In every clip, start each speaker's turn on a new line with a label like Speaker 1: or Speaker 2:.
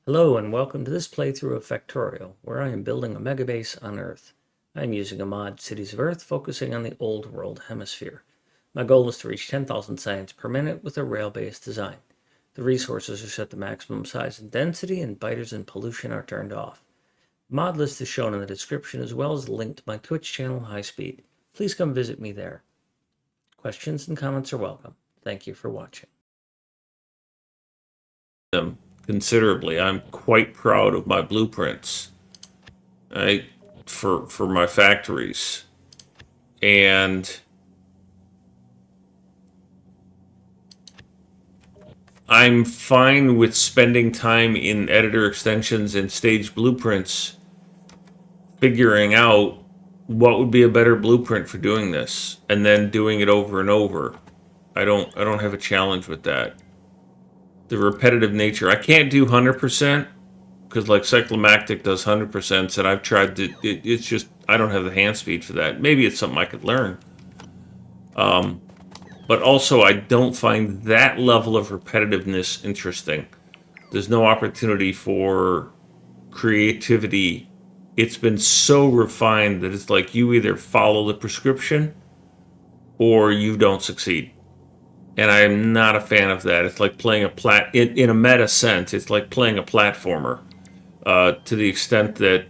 Speaker 1: Hello and welcome to this playthrough of Factorio, where I am building a megabase on Earth. I am using a mod, Cities of Earth, focusing on the Old World Hemisphere. My goal is to reach 10,000 science per minute with a rail-based design. The resources are set to maximum size and density, and biters and pollution are turned off. The mod list is shown in the description, as well as a link to my Twitch channel, High Speed. Please come visit me there. Questions and comments are welcome. Thank you for watching.
Speaker 2: Considerably. I'm quite proud of my blueprints, right, for my factories. And I'm fine with spending time in editor extensions and stage blueprints figuring out what would be a better blueprint for doing this and then doing it over and over. I don't have a challenge with that. The repetitive nature. I can't do 100%. Because like Cyclomactic does 100%, and I've tried to, it's just, I don't have the hand speed for that. Maybe it's something I could learn. But also I don't find that level of repetitiveness interesting. There's no opportunity for creativity. It's been so refined that it's like you either follow the prescription or you don't succeed. And I am not a fan of that. It's like playing in a meta sense, it's like playing a platformer. To the extent that,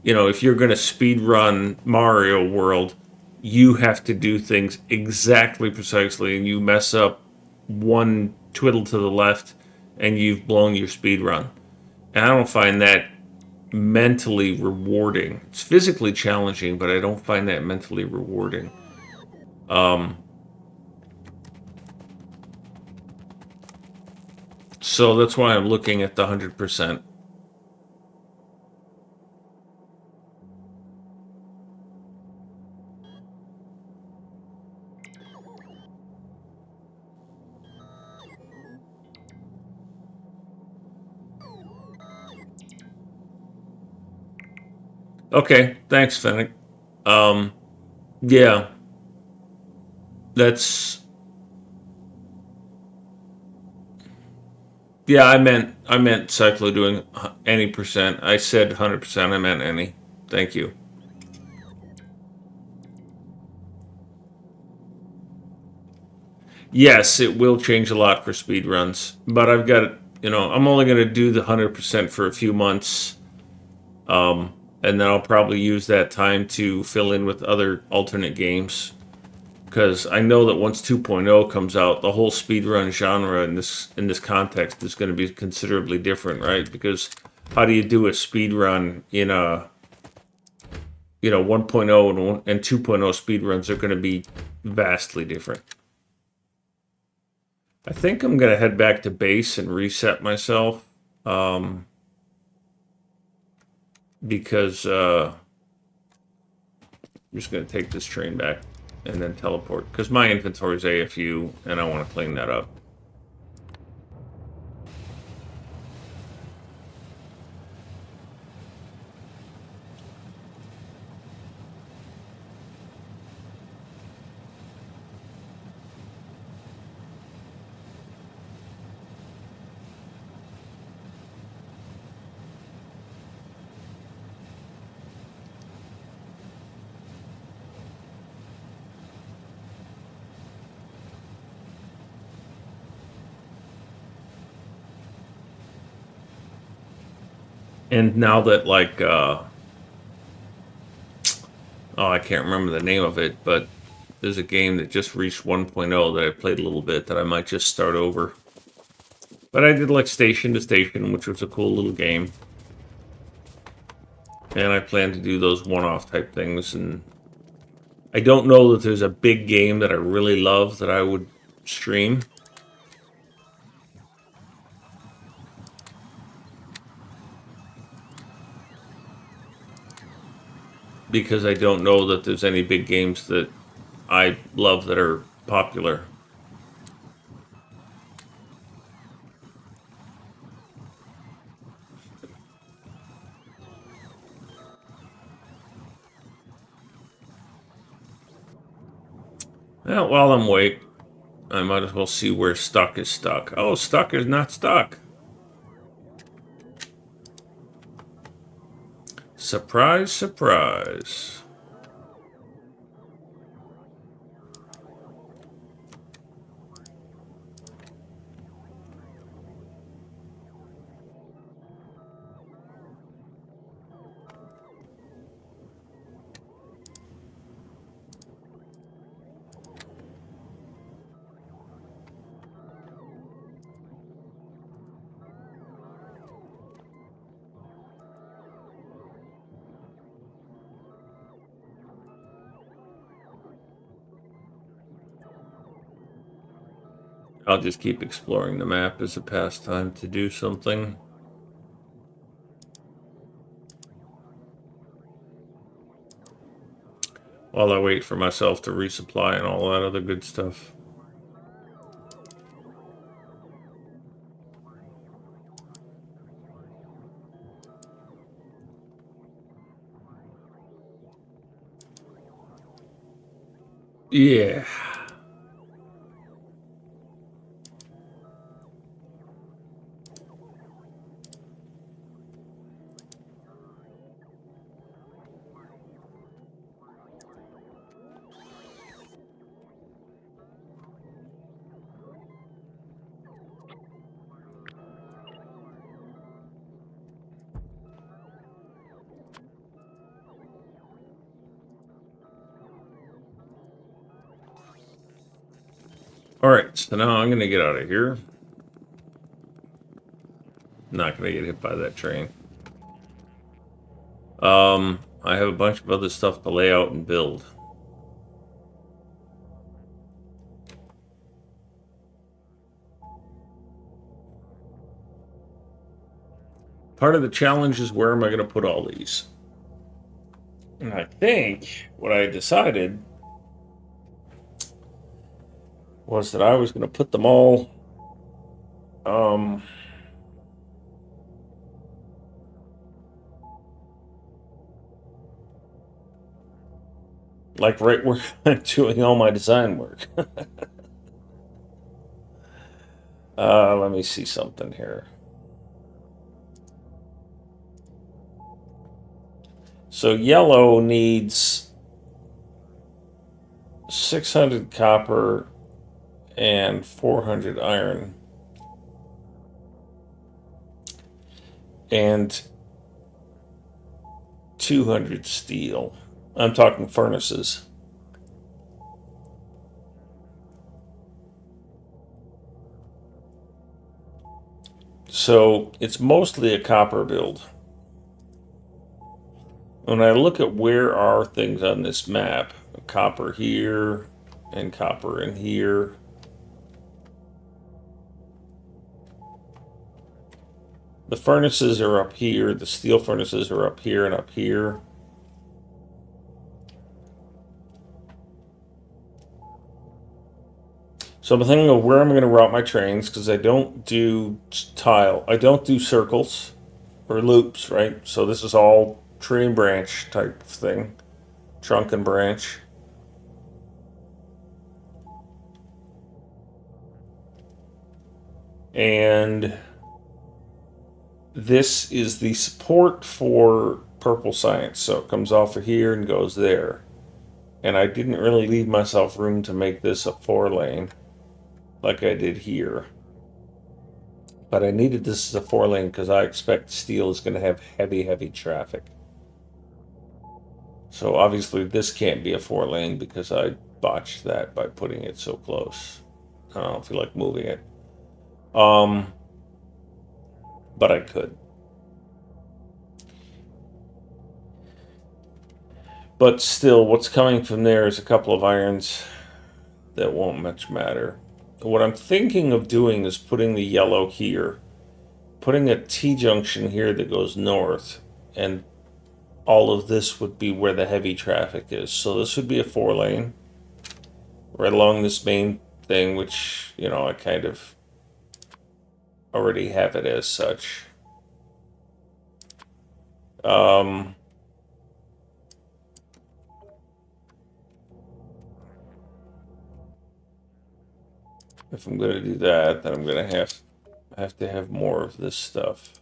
Speaker 2: you know, if you're going to speed run Mario World, you have to do things exactly precisely, and you mess up one twiddle to the left, and you've blown your speed run. And I don't find that mentally rewarding. It's physically challenging, but I don't find that mentally rewarding. So that's why I'm looking at the 100%. Okay, thanks, Fennec. Yeah, that's yeah. I meant Cyclo doing any percent. I said 100%. I meant any. Thank you. Yes, it will change a lot for speed runs, but I've got, you know, I'm only going to do the 100% for a few months, and then I'll probably use that time to fill in with other alternate games. Because I know that once 2.0 comes out, the whole speedrun genre in this context is going to be considerably different, right? Because how do you do a speedrun in a 1.0 and 2.0 speedruns are going to be vastly different. I think I'm going to head back to base and reset myself, because I'm just going to take this train back and then teleport, because my inventory is AFU and I want to clean that up. And now that, like, oh, I can't remember the name of it, but there's a game that just reached 1.0 that I played a little bit that I might just start over. But I did like Station to Station, which was a cool little game. And I plan to do those one-off type things. And I don't know that there's a big game that I really love that I would stream. Because I don't know that there's any big games that I love that are popular. Well, while I'm waiting, I might as well see where stuck is stuck. Oh, stuck is not stuck. Surprise, surprise. I'll just keep exploring the map as a pastime to do something. While I wait for myself to resupply and all that other good stuff. Yeah. Alright, so now I'm going to get out of here. Not going to get hit by that train. I have a bunch of other stuff to lay out and build. Part of the challenge is where am I going to put all these? And I think what I decided was that I was going to put them all like right where I'm doing all my design work. Let me see something here. So yellow needs 600 copper and 400 iron. And 200 steel. I'm talking furnaces. So it's mostly a copper build. When I look at where are things on this map, copper here and copper in here. The furnaces are up here, the steel furnaces are up here and up here. So I'm thinking of where I'm going to route my trains because I don't do tile. I don't do circles or loops, right? So this is all tree and branch type of thing. Trunk and branch. And this is the support for purple science. So it comes off of here and goes there. And I didn't really leave myself room to make this a 4-lane like I did here. But I needed this as a 4-lane because I expect steel is going to have heavy, heavy traffic. So obviously this can't be a 4-lane because I botched that by putting it so close. I don't feel like moving it. But I could. But still, what's coming from there is a couple of irons that won't much matter. What I'm thinking of doing is putting the yellow here, putting a T-junction here that goes north, and all of this would be where the heavy traffic is. So this would be a 4-lane right along this main thing, which, you know, I kind of already have it as such. If I'm going to do that, then I'm going to have to have more of this stuff.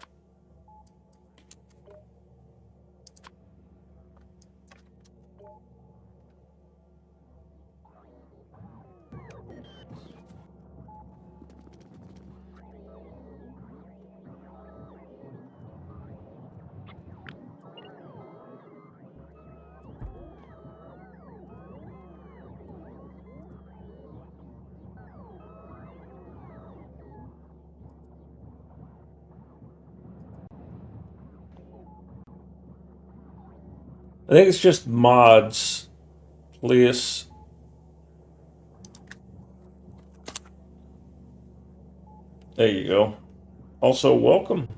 Speaker 2: I think it's just mods, please. There you go. Also, welcome.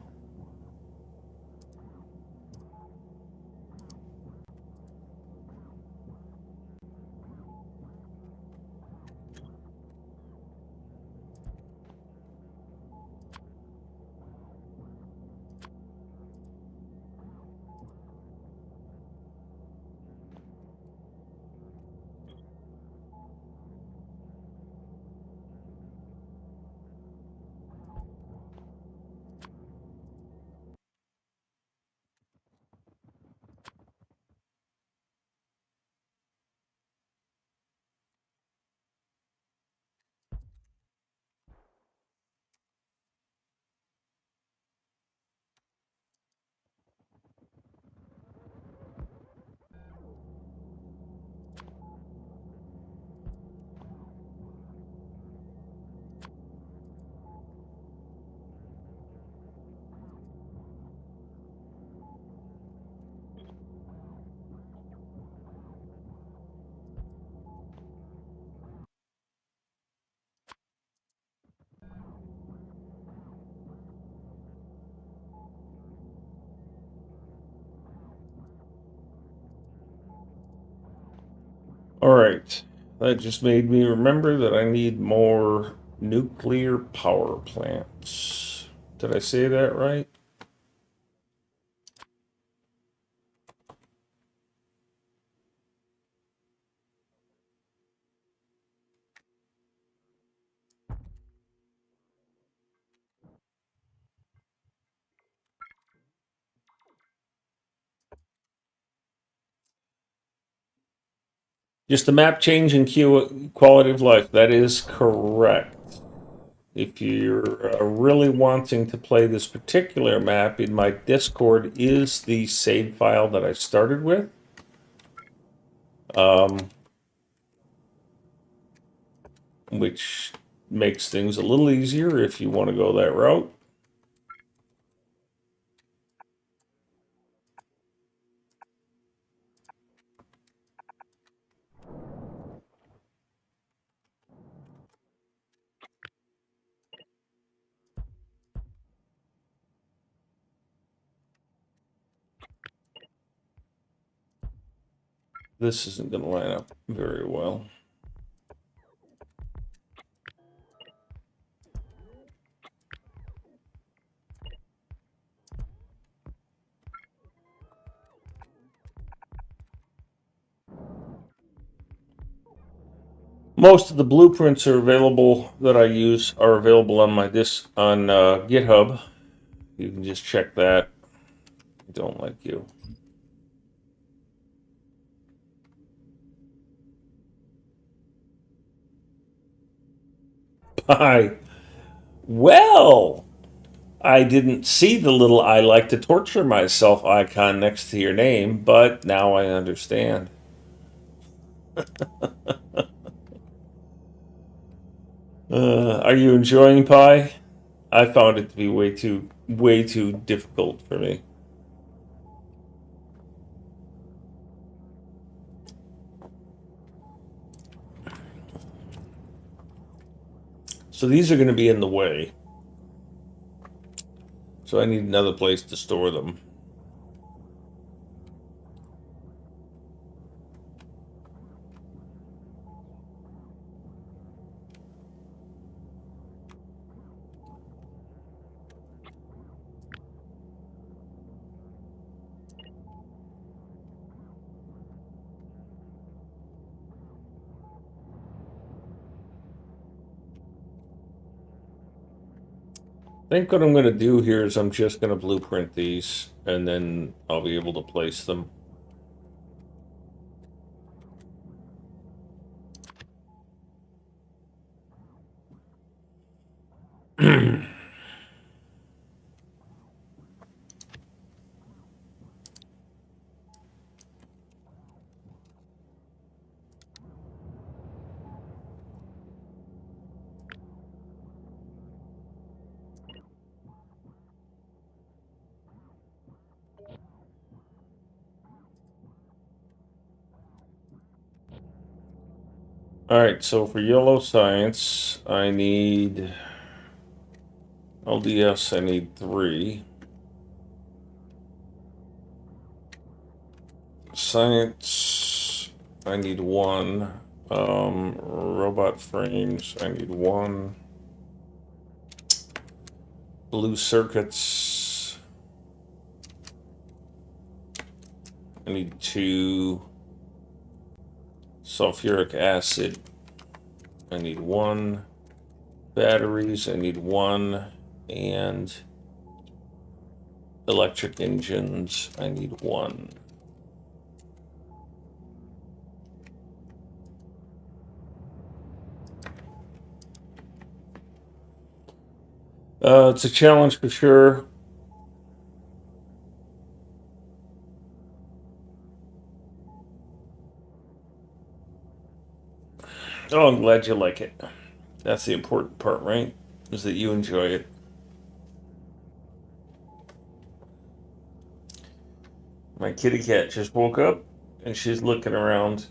Speaker 2: All right. That just made me remember that I need more nuclear power plants. Did I say that right? Just a map change and quality of life. That is correct. If you're really wanting to play this particular map, in my Discord is the save file that I started with. Which makes things a little easier if you want to go that route. This isn't going to line up very well. Most of the blueprints are available that I use are available on my GitHub. You can just check that. I don't like you. Bye. Well, I didn't see the little "I like to torture myself" icon next to your name, but now I understand. Are you enjoying Pi? I found it to be way too difficult for me. So these are going to be in the way. So I need another place to store them. I think what I'm going to do here is I'm just going to blueprint these, and then I'll be able to place them. Alright, so for yellow science, I need LDS, I need 3. Science, I need 1. Robot frames, I need 1. Blue circuits, I need 2. Sulfuric acid, I need 1. Batteries, I need 1. And electric engines, I need 1. It's a challenge for sure. Oh, I'm glad you like it. That's the important part, right? Is that you enjoy it. My kitty cat just woke up and she's looking around,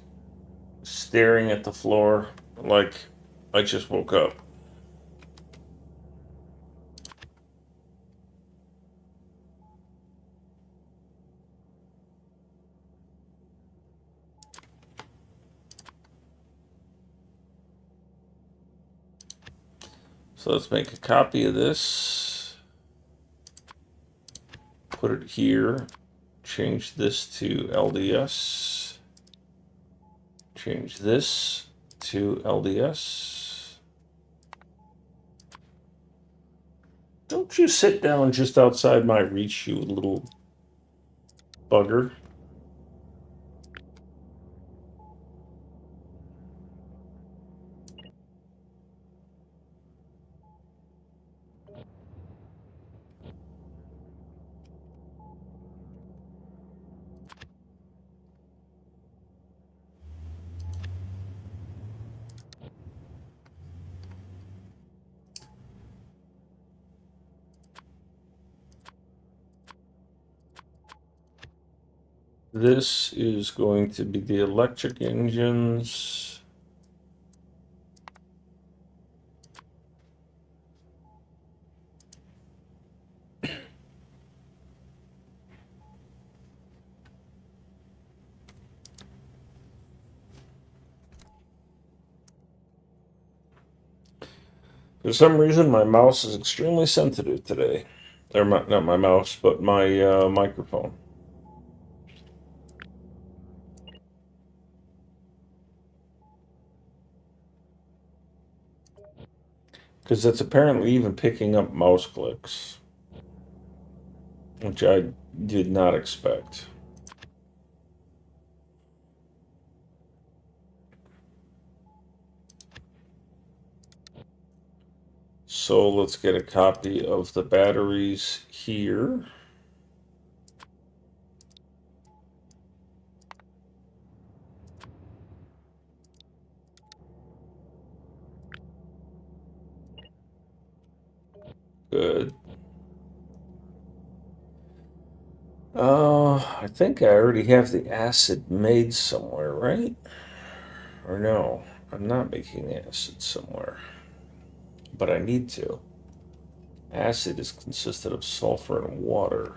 Speaker 2: staring at the floor like I just woke up. So let's make a copy of this, put it here, change this to LDS, change this to LDS. Don't you sit down just outside my reach, you little bugger. This is going to be the electric engines. For some reason, my mouse is extremely sensitive today. Or not my mouse, but my microphone. Because it's apparently even picking up mouse clicks, which I did not expect. So let's get a copy of the batteries here. Good. I think I already have the acid made somewhere, right? Or no, I'm not making the acid somewhere. But I need to. Acid is consisted of sulfur and water.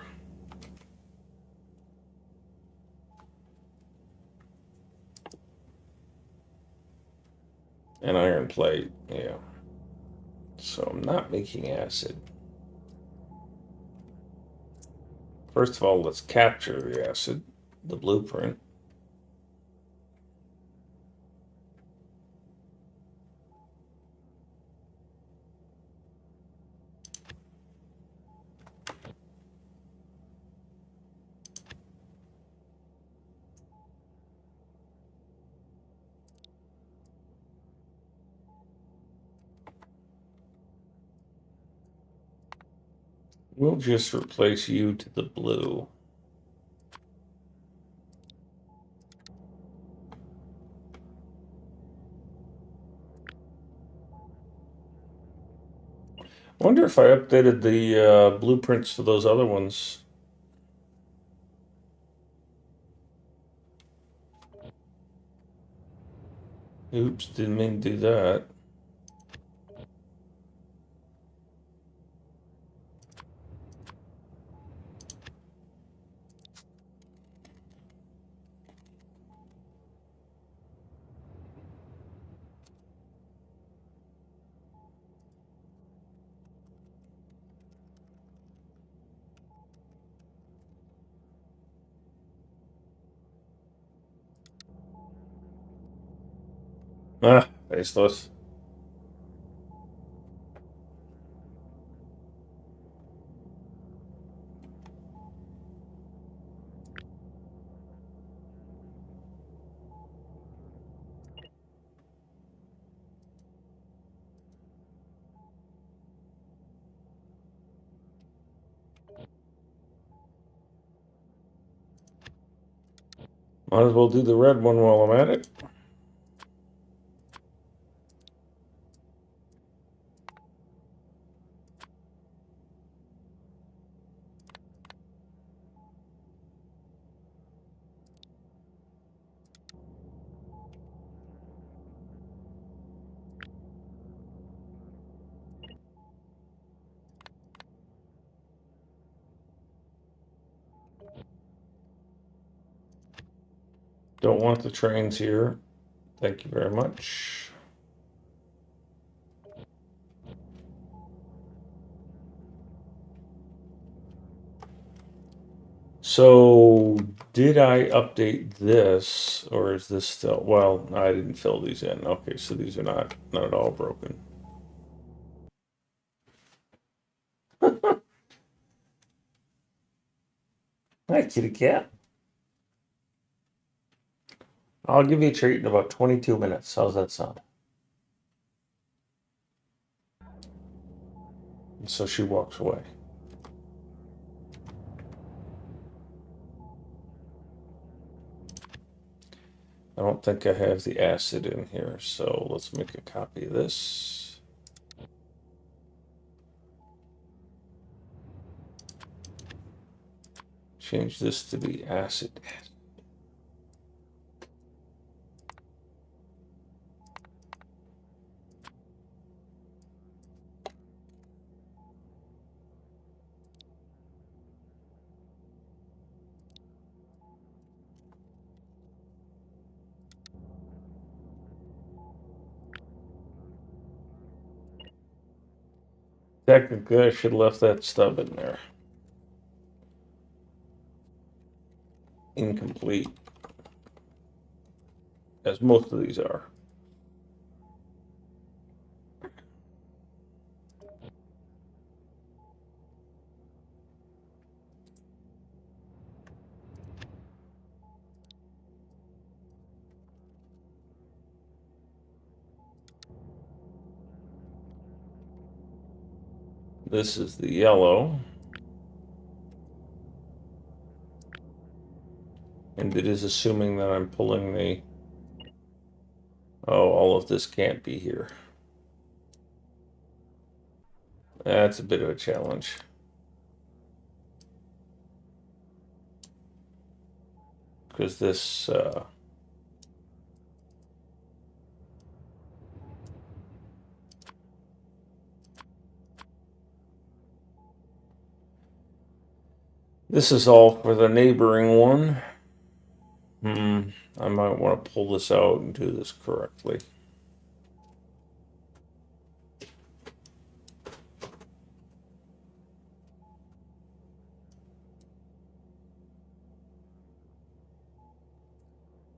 Speaker 2: And iron plate, yeah. So I'm not making acid. First of all, let's capture the acid, the blueprint. We'll just replace you to the blue. I wonder if I updated the blueprints for those other ones. Oops, didn't mean to do that. Ah, faceless. Might as well do the red one while I'm at it. Don't want the trains here. Thank you very much. So, did I update this, or is this still? Well, I didn't fill these in. Okay, so these are not at all broken. Hi, kitty cat. I'll give you a treat in about 22 minutes. How's that sound? And so she walks away. I don't think I have the acid in here, so let's make a copy of this. Change this to be acid. Technically, I should have left that stub in there. Incomplete, as most of these are. This is the yellow. And it is assuming that I'm pulling the... Oh, all of this can't be here. That's a bit of a challenge. Because this... This is all for the neighboring one. I might want to pull this out and do this correctly.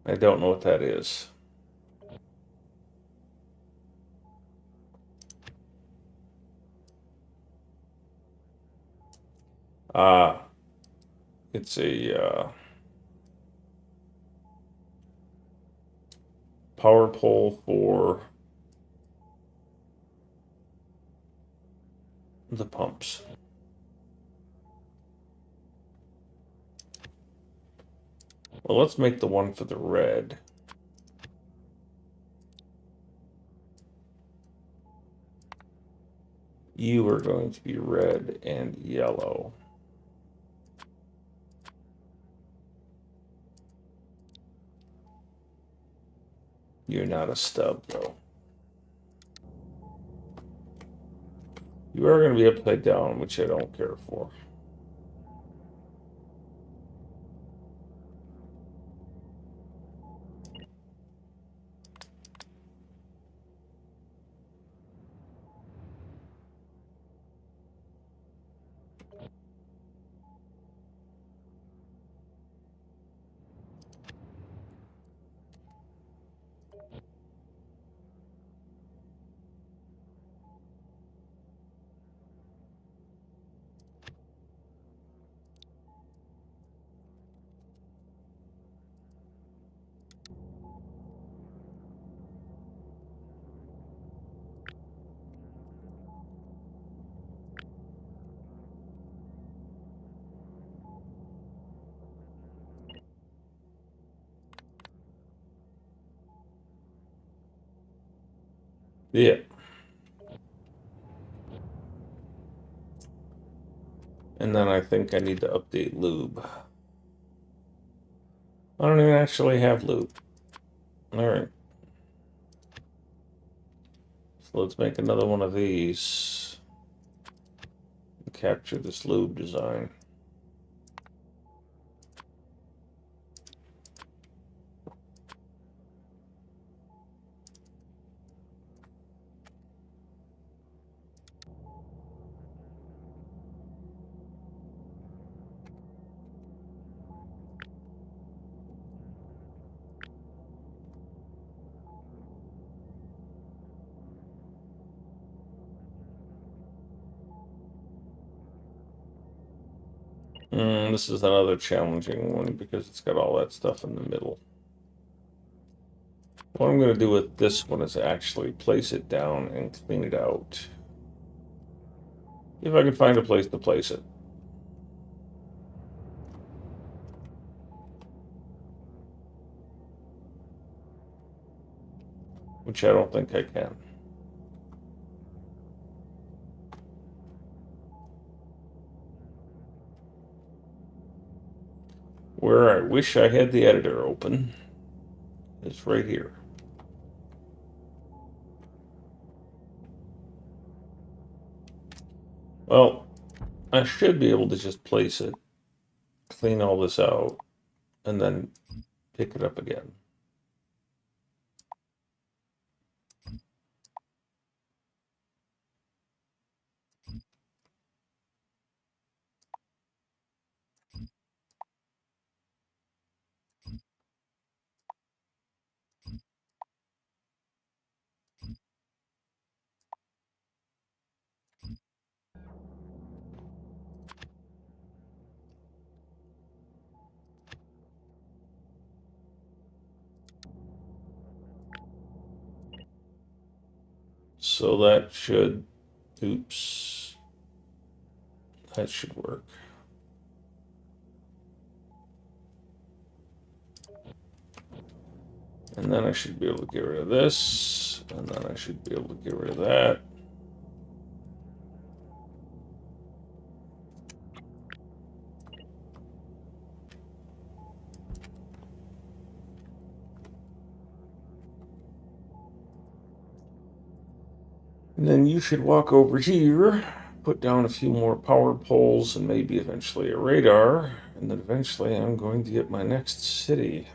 Speaker 2: I don't know what that is. It's a power pole for the pumps. Well, let's make the one for the red. You are going to be red and yellow. You're not a stub, though. You are going to be upside down, which I don't care for. Yeah. And then I think I need to update lube. I don't even actually have lube. All right. So let's make another one of these. Capture this lube design. This is another challenging one because it's got all that stuff in the middle. What I'm going to do with this one is actually place it down and clean it out. If I can find a place to place it. Which I don't think I can. Where I wish I had the editor open is right here. Well, I should be able to just place it, clean all this out, and then pick it up again. So that should, oops, that should work. And then I should be able to get rid of this, and then I should be able to get rid of that. And then you should walk over here, put down a few more power poles, and maybe eventually a radar. And then eventually I'm going to get my next city.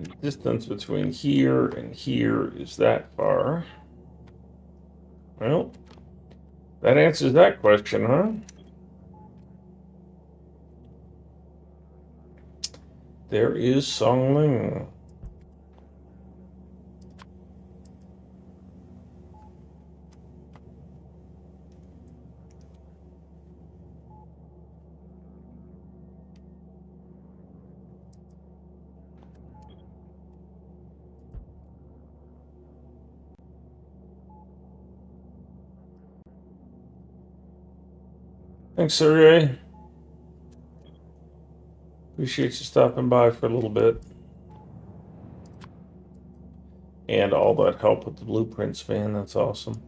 Speaker 2: The distance between here and here is that far. Well, that answers that question, huh? There is Songling. Thanks, Sergey. Appreciate you stopping by for a little bit. And all that help with the blueprints, man. That's awesome.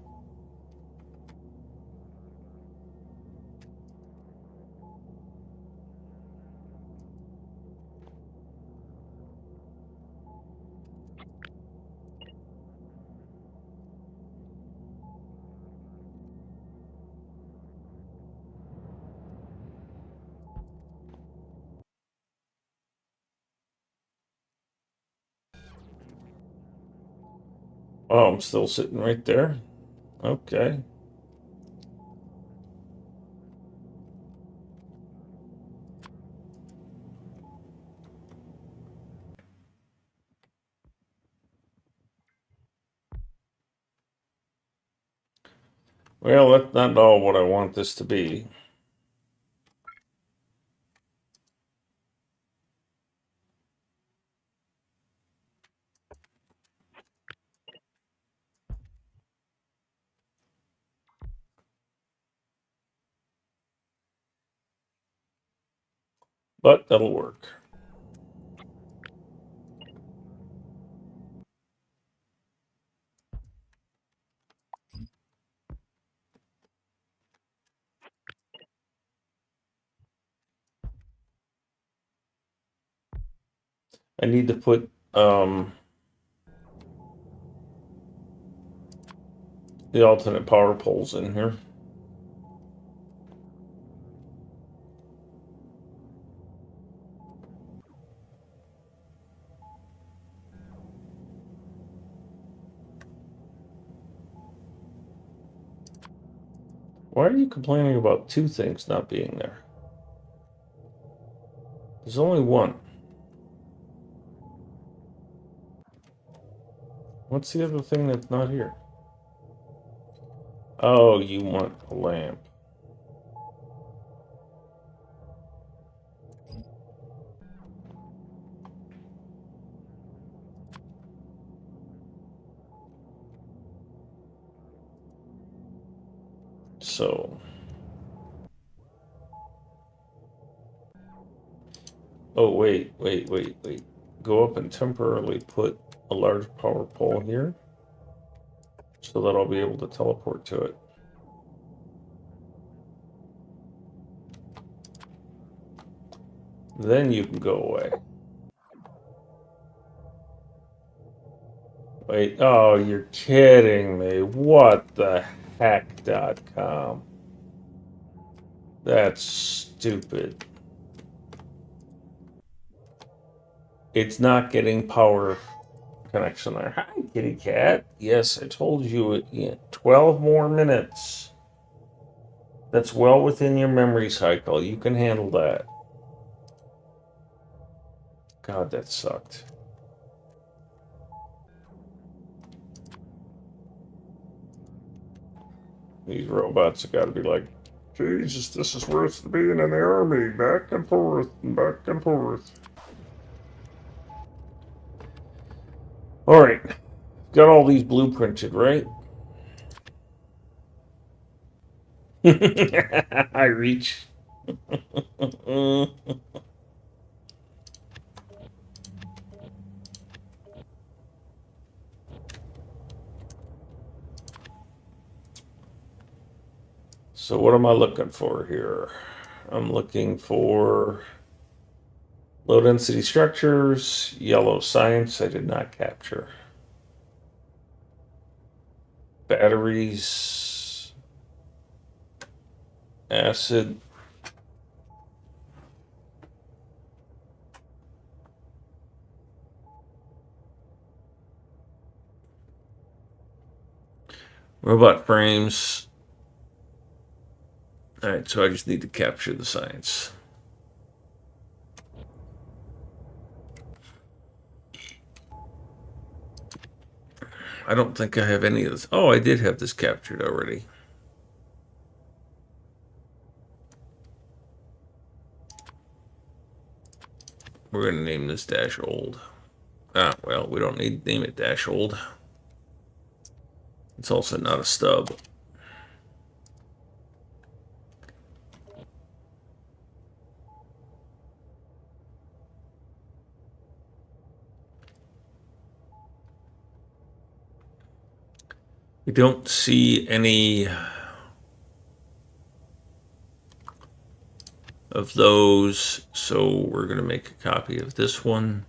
Speaker 2: Oh, I'm still sitting right there. Okay. Well, that's not all what I want this to be. But that'll work. I need to put the alternate power poles in here. Why are you complaining about two things not being there? There's only one. What's the other thing that's not here? Oh, you want a lamp. So, oh, wait. Go up and temporarily put a large power pole here so that I'll be able to teleport to it. Then you can go away. Wait, oh, you're kidding me. What the heck.com? That's stupid. It's not getting power connection there. Hi, kitty cat. Yes, I told you 12 more minutes. That's well within your memory cycle. You can handle that. God, that sucked. These robots have got to be like, Jesus, this is worth being in the army. Back and forth and back and forth. All right. Got all these blueprinted, right? I reach. So what am I looking for here? I'm looking for low density structures, yellow science I did not capture. Batteries, acid. Robot frames. All right, so I just need to capture the science. I don't think I have any of this. Oh, I did have this captured already. We're going to name this dash old. Ah, well, we don't need to name it dash old. It's also not a stub. We don't see any of those, so we're going to make a copy of this one.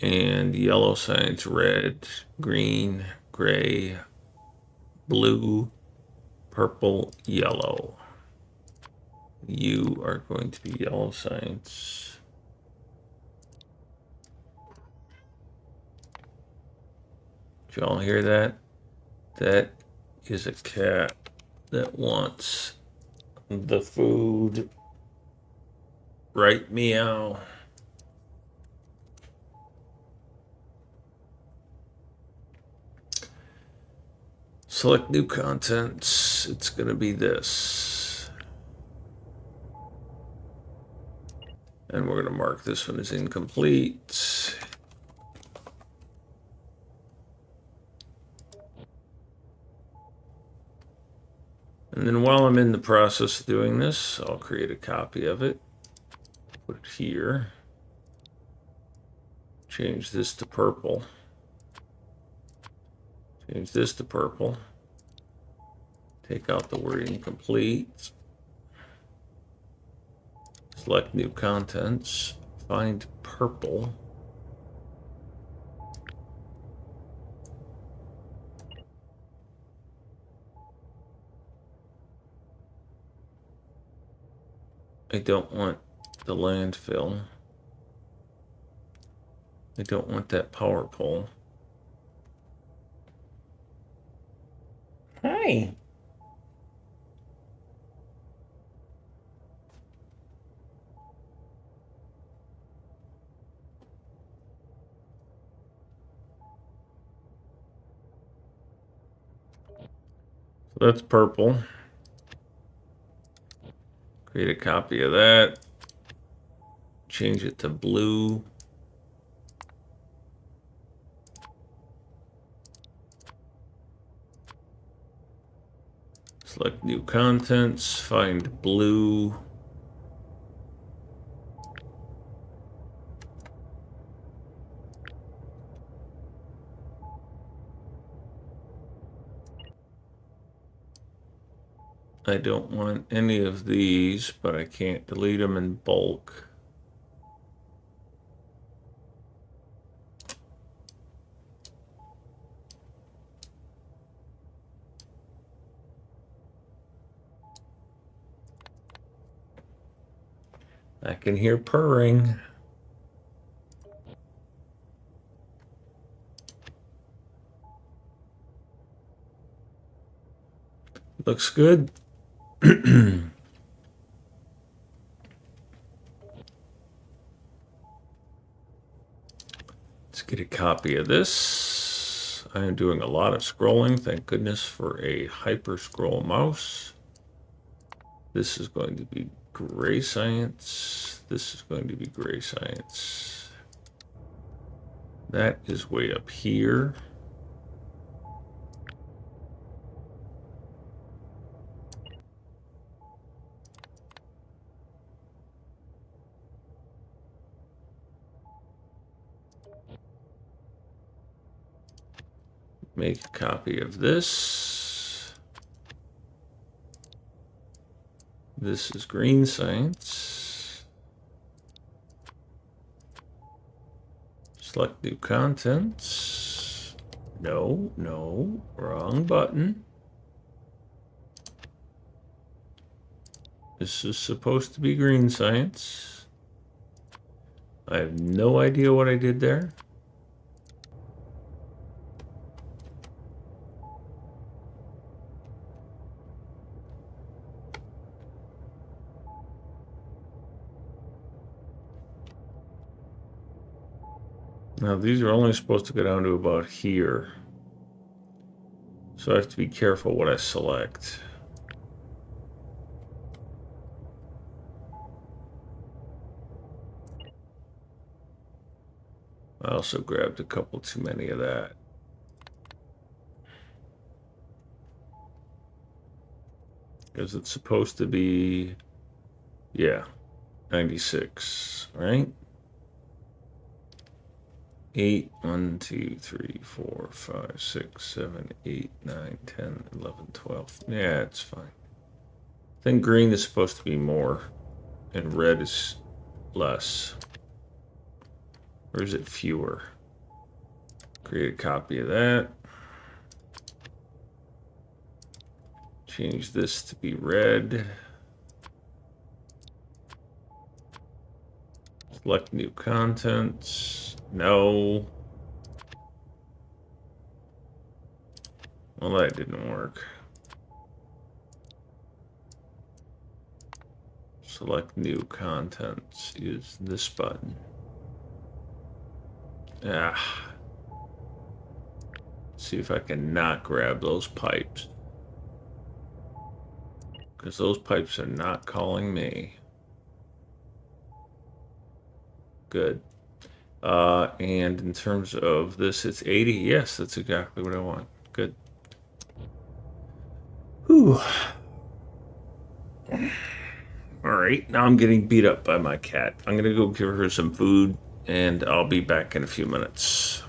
Speaker 2: And yellow signs, red, green, gray, blue, purple, yellow. You are going to be yellow signs. Did y'all hear that? That is a cat that wants the food. Right, meow. Select new contents. It's going to be this. And we're going to mark this one as incomplete. And then while I'm in the process of doing this, I'll create a copy of it. Put it here. Change this to purple. Change this to purple. Take out the word incomplete. Select new contents. Find purple. I don't want the landfill. I don't want that power pole. Hi. So that's purple. Create a copy of that. Change it to blue. Select new contents. Find blue. I don't want any of these, but I can't delete them in bulk. I can hear purring. Looks good. Let's get a copy of this. I am doing a lot of scrolling. Thank goodness for a hyper scroll mouse. This is going to be gray science. This is going to be gray science. That is way up here. Make a copy of this. This is green science. Select new contents. No, no, wrong button. This is supposed to be green science. I have no idea what I did there. Now these are only supposed to go down to about here. So I have to be careful what I select. I also grabbed a couple too many of that. Because it's supposed to be, yeah, 96, right? 8, 1, 2, 3, 4, 5, 6, 7, 8, 9, 10, 11, 12. Yeah, it's fine. Then green is supposed to be more, and red is less. Or is it fewer? Create a copy of that. Change this to be red. Select new contents. No. Well, that didn't work. Select new contents. Use this button. Ah. See if I can not grab those pipes. Because those pipes are not calling me. Good. And in terms of this, it's 80. Yes, that's exactly what I want. Good. Whew. All right, now I'm getting beat up by my cat. I'm gonna go give her some food, and I'll be back in a few minutes.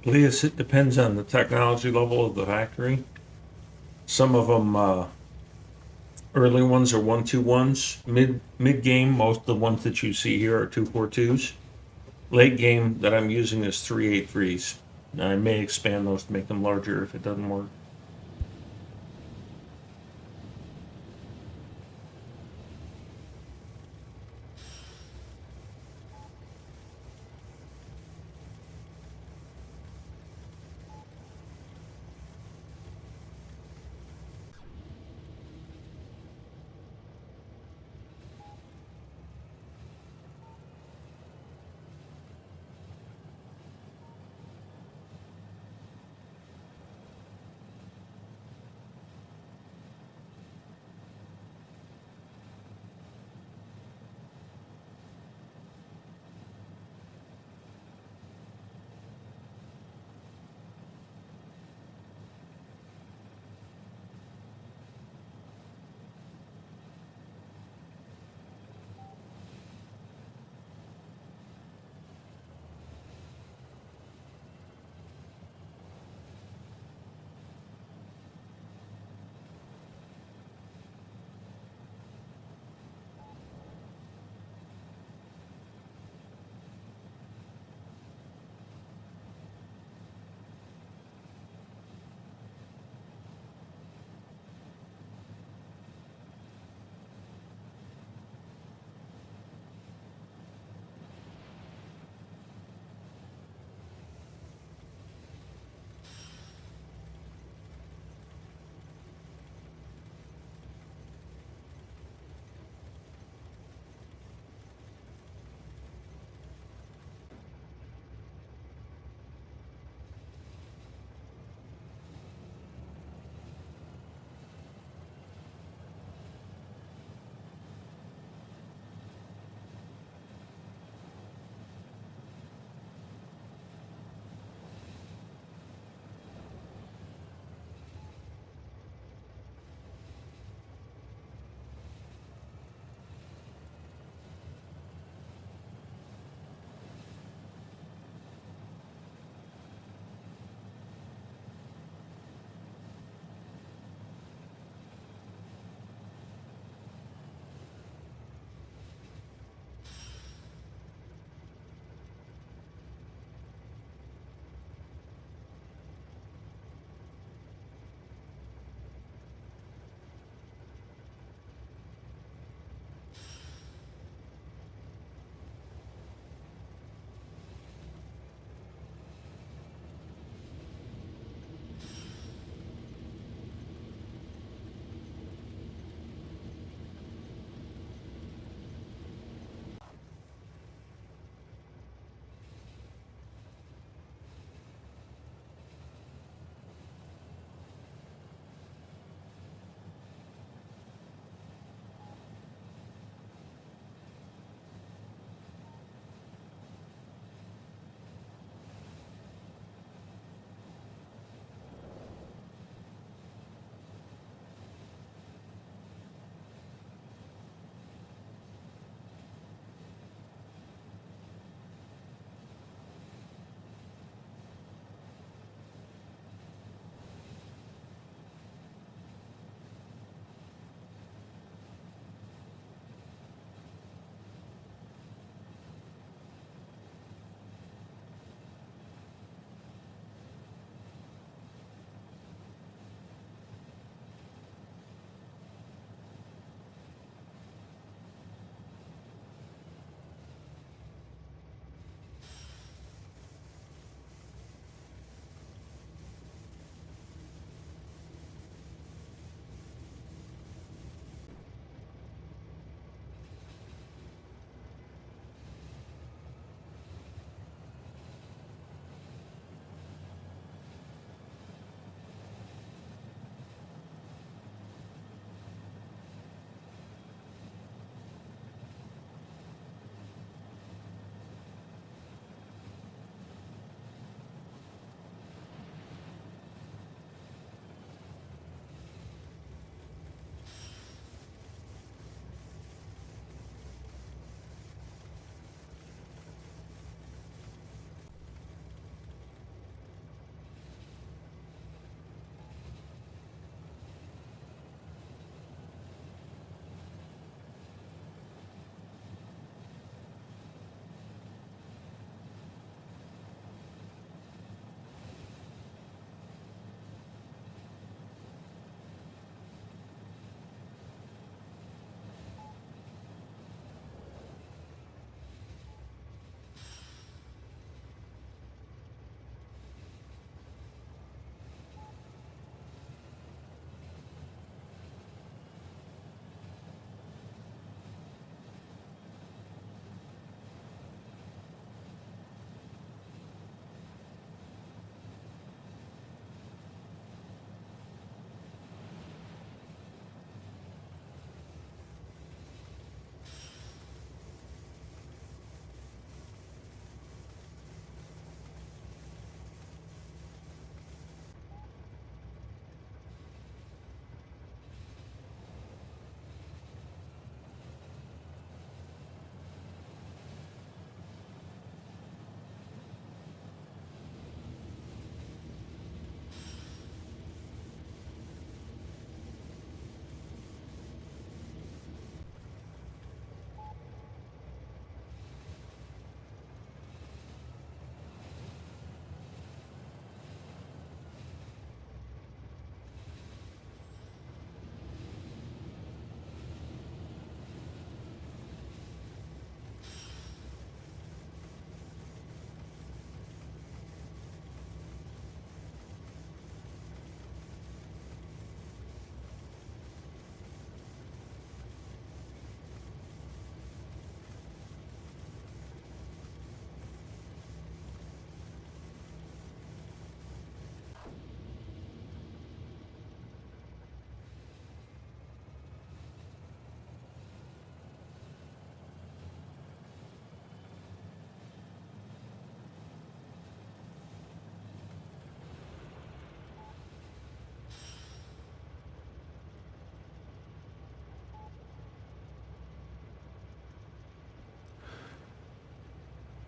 Speaker 2: Elias, it depends on the technology level of the factory. Some of them, early ones are 121s. Mid game, most of the ones that you see here are 242s. Late game that I'm using is 383s. Now, I may expand those to make them larger if it doesn't work.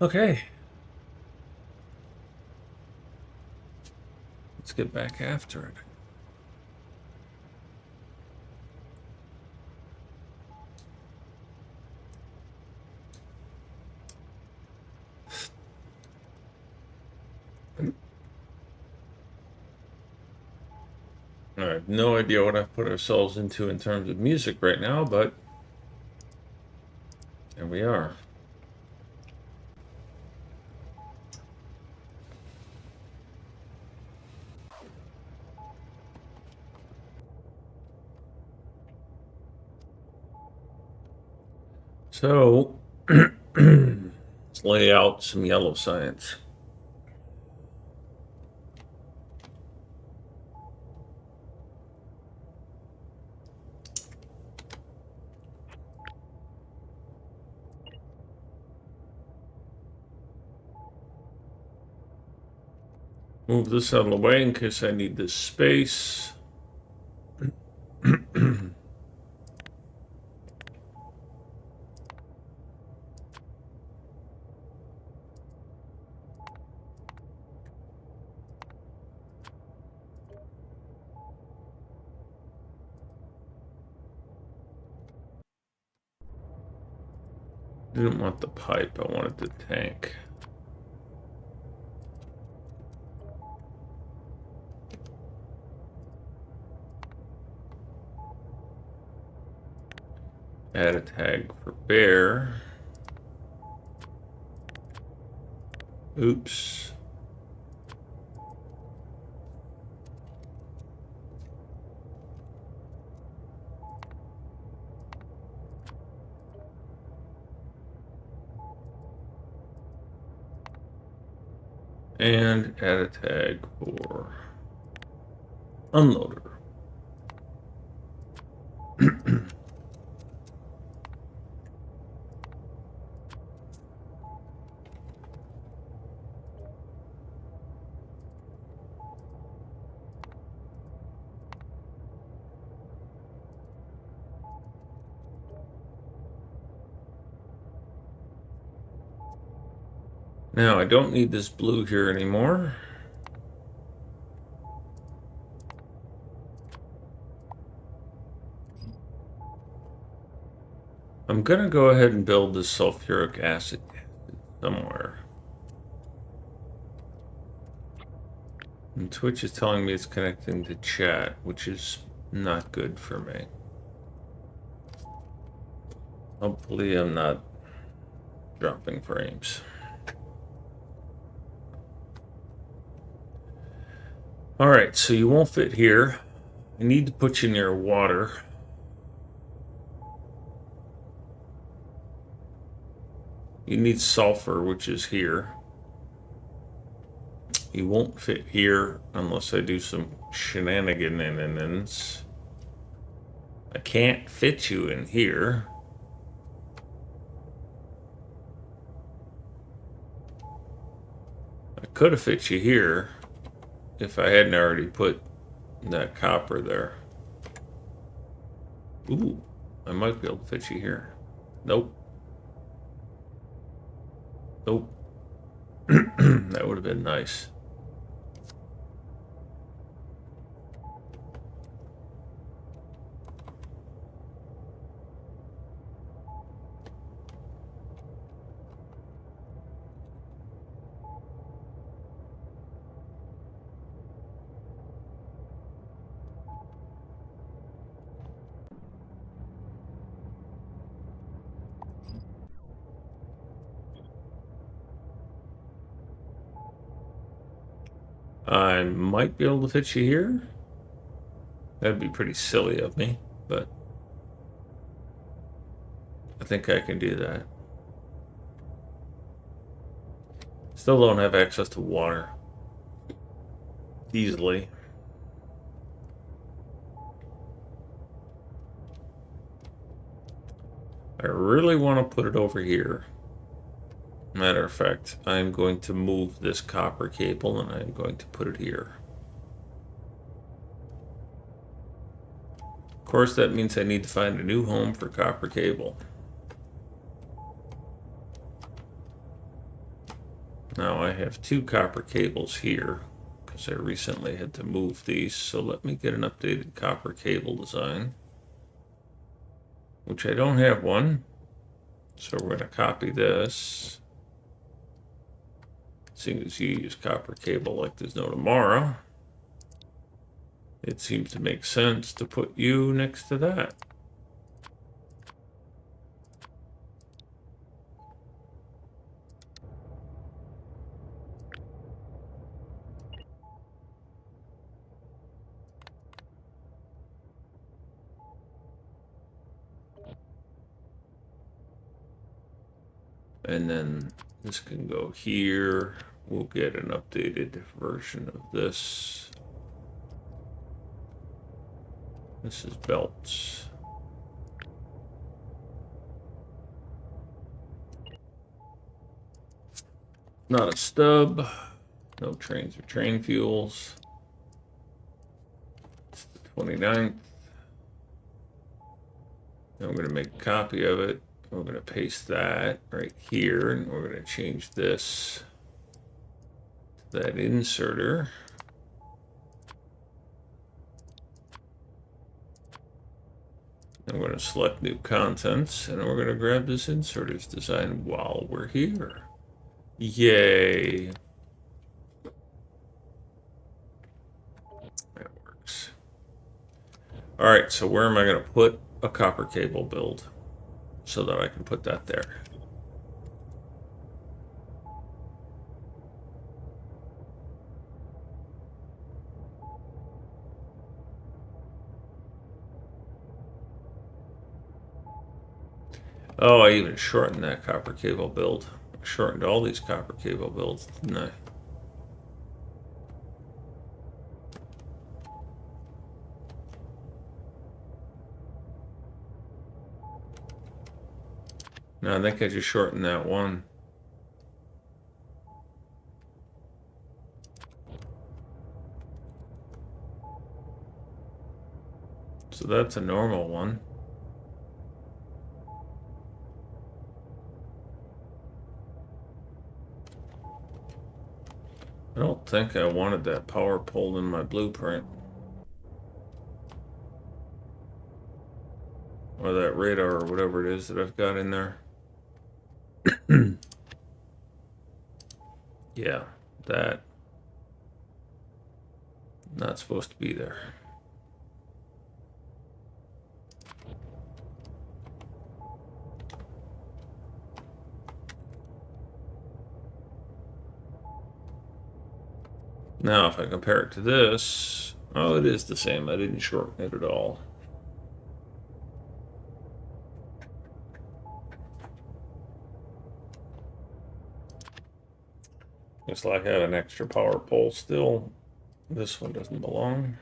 Speaker 1: Okay. Let's get back after it. I have no idea what I've put ourselves into in terms of music right now, but there we are. So let's lay out some yellow science. Move this out of the way in case I need this space. Didn't want the pipe, I wanted the tank. Add a tag for bear. Oops. And add a tag for unloader. Now I don't need this blue here anymore. I'm gonna go ahead and build this sulfuric acid somewhere. And Twitch is telling me it's connecting to chat, which is not good for me. Hopefully I'm not dropping frames. All right, so you won't fit here. I need to put you near water. You need sulfur, which is here. You won't fit here unless I do some shenanigans. I can't fit you in here. I could have fit you here if I hadn't already put that copper there. Ooh, I might be able to fit you here. Nope. Nope. That would have been nice. I might be able to fit you here. That'd be pretty silly of me, but I think I can do that. Still don't have access to water easily. I really want to put it over here. Matter of fact, I'm going to move this copper cable and I'm going to put it here. Of course, that means I need to find a new home for copper cable.
Speaker 2: Now I have 2 copper cables here because I recently had to move these. So let me get an updated copper cable design, which I don't have one. So we're going to copy this. Seeing as you use copper cable like there's no tomorrow, it seems to make sense to put you next to that. And then this can go here. We'll get an updated version of this. This is belts. Not a stub. No trains or train fuels. It's the 29th. Then we're going to make a copy of it. We're going to paste that right here, and we're going to change this to that inserter. I'm going to select new contents, and we're going to grab this inserters design while we're here. Yay. That works. All right, so where am I going to put a copper cable build so that I can put that there? Oh, I even shortened that copper cable build. I shortened all these copper cable builds, didn't I? No, I think I just shortened that one. So that's a normal one. I don't think I wanted that power pole in my blueprint. Or that radar or whatever it is that I've got in there. Yeah, that. Not supposed to be there. Now, if I compare it to this, oh, it is the same. I didn't shorten it at all. Looks like I have an extra power pole still. This one doesn't belong.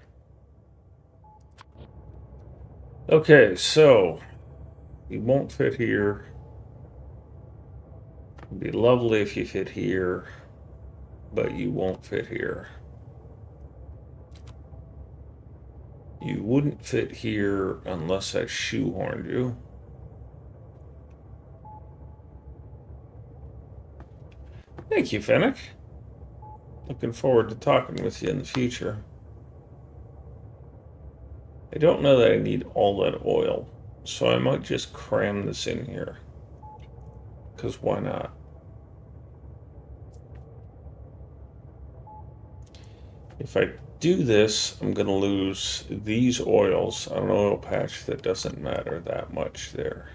Speaker 2: Okay, so you won't fit here. It'd be lovely if you fit here, but you won't fit here. You wouldn't fit here unless I shoehorned you. Thank you, Fennec. Looking forward to talking with you in the future. I don't know that I need all that oil, so I might just cram this in here. Because why not? If I do this, I'm going to lose these oils on an oil patch that doesn't matter that much there.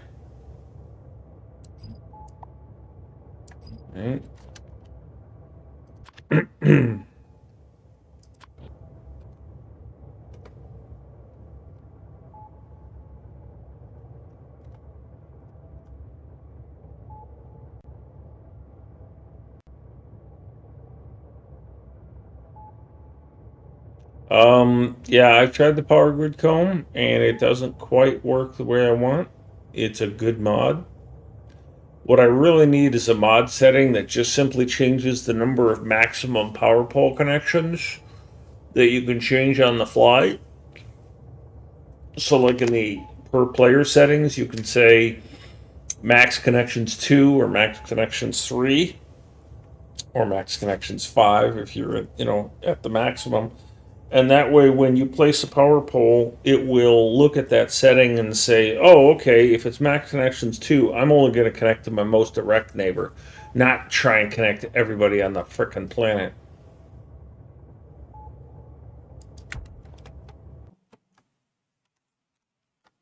Speaker 2: Right? Yeah, I've tried the Power Grid Comb, and it doesn't quite work the way I want. It's a good mod. What I really need is a mod setting that just simply changes the number of maximum power pole connections that you can change on the fly. So like in the per player settings, you can say max connections 2 or max connections 3. or max connections 5 if you're at, at the maximum. And that way, when you place a power pole, it will look at that setting and say, oh, okay, if it's max connections 2, I'm only going to connect to my most direct neighbor, not try and connect to everybody on the frickin' planet.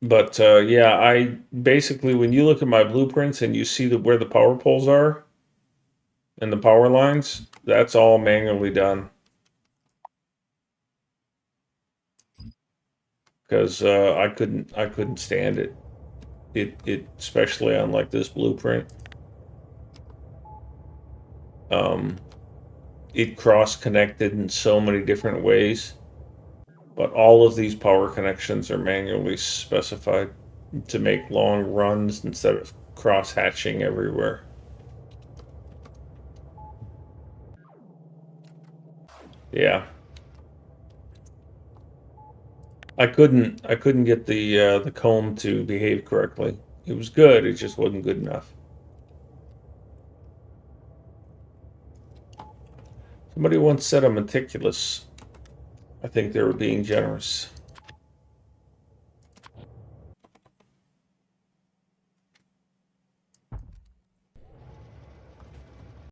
Speaker 2: But yeah, I basically, when you look at my blueprints and you see where the power poles are and the power lines, that's all manually done. Because I couldn't stand it. It especially on like this blueprint. Um, it cross connected in so many different ways, but all of these power connections are manually specified to make long runs instead of cross hatching everywhere. Yeah, I couldn't get the comb to behave correctly. It was good, it just wasn't good enough. Somebody once said I'm meticulous. I think they were being generous.